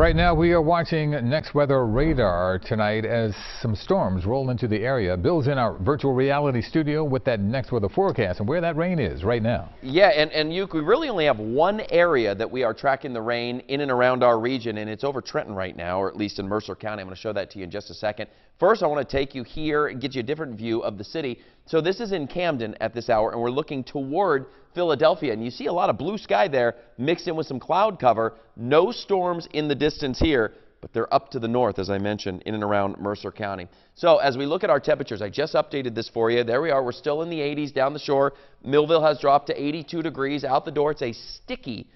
Right now, we are watching Next Weather Radar tonight as some storms roll into the area. Bill's in our virtual reality studio with that next weather forecast and where that rain is right now. Yeah, and we really only have one area that we are tracking the rain in and around our region, and it's over Trenton right now, or at least in Mercer County. I'm going to show that to you in just a second. First, I want to take you here and get you a different view of the city. So this is in Camden at this hour, and we're looking toward Philadelphia, and you see a lot of blue sky there mixed in with some cloud cover. No storms in the distance here, but they're up to the north, as I mentioned, in and around Mercer County. So as we look at our temperatures, I just updated this for you. There we are. We're still in the 80s down the shore. Millville has dropped to 82 degrees. Out the door, it's a sticky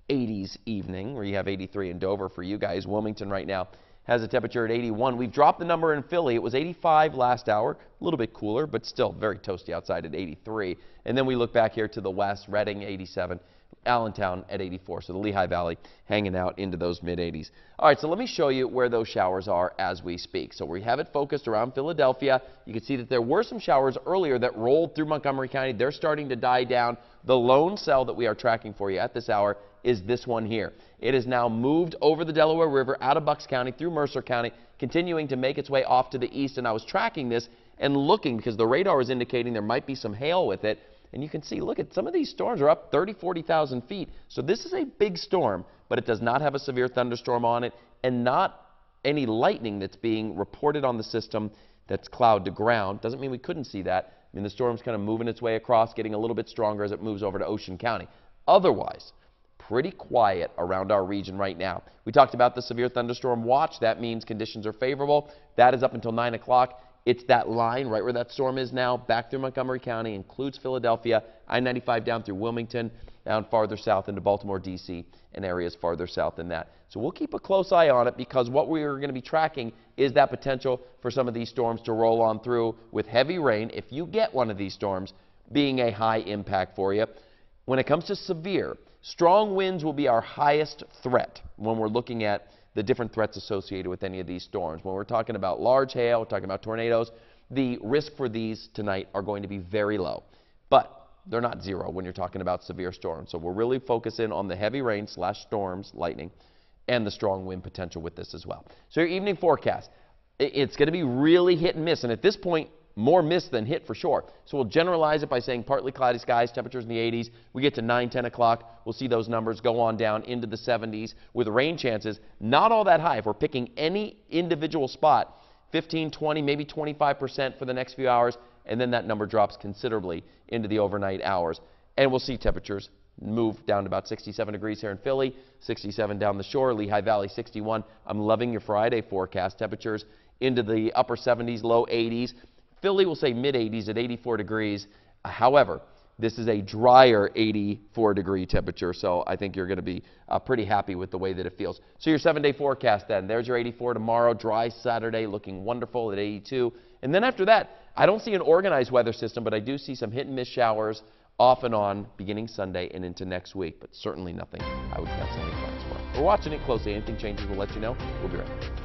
80s evening, where you have 83 in Dover for you guys. Wilmington right now has a temperature at 81. We've dropped the number in Philly. It was 85 last hour, a little bit cooler, but still very toasty outside at 83. And then we look back here to the west, Reading 87, Allentown at 84. So the Lehigh Valley hanging out into those mid-80s. All right, so let me show you where those showers are as we speak. So we have it focused around Philadelphia. You can see that there were some showers earlier that rolled through Montgomery County. They're starting to die down. The lone cell that we are tracking for you at this hour is this one here. It has now moved over the Delaware River out of Bucks County through Mercer County, continuing to make its way off to the east. And I was tracking this and looking because the radar is indicating there might be some hail with it. And you can see, look at some of these storms are up 30, 40,000 feet. So this is a big storm, but it does not have a severe thunderstorm on it and not any lightning that's being reported on the system that's cloud to ground. Doesn't mean we couldn't see that. I mean, the storm's kind of moving its way across, getting a little bit stronger as it moves over to Ocean County. Otherwise, pretty quiet around our region right now. We talked about the severe thunderstorm watch. That means conditions are favorable. That is up until 9 o'clock. It's that line right where that storm is now, back through Montgomery County, includes Philadelphia, I-95 down through Wilmington, down farther south into Baltimore, D.C., and areas farther south than that. So we'll keep a close eye on it because what we're going to be tracking is that potential for some of these storms to roll on through with heavy rain, if you get one of these storms, being a high impact for you. When it comes to severe, strong winds will be our highest threat when we're looking at the different threats associated with any of these storms. When we're talking about large hail, we're talking about tornadoes, the risk for these tonight are going to be very low. But they're not zero when you're talking about severe storms. So we're really focusing on the heavy rain / storms, lightning, and the strong wind potential with this as well. So your evening forecast, it's going to be really hit and miss. And at this point, more miss than hit for sure. So we'll generalize it by saying partly cloudy skies, temperatures in the 80s. We get to 9, 10 o'clock, we'll see those numbers go on down into the 70s with rain chances not all that high. If we're picking any individual spot, 15, 20, maybe 25% for the next few hours, and then that number drops considerably into the overnight hours. And we'll see temperatures move down to about 67 degrees here in Philly, 67 down the shore, Lehigh Valley 61. I'm loving your Friday forecast. Temperatures into the upper 70s, low 80s. Philly will say mid-80s at 84 degrees. However, this is a drier 84-degree temperature, so I think you're going to be pretty happy with the way that it feels. So your 7-day forecast then. There's your 84 tomorrow, dry Saturday, looking wonderful at 82. And then after that, I don't see an organized weather system, but I do see some hit-and-miss showers off and on beginning Sunday and into next week, but certainly nothing I would cancel any plans for. We're watching it closely. Anything changes, we'll let you know. We'll be right back.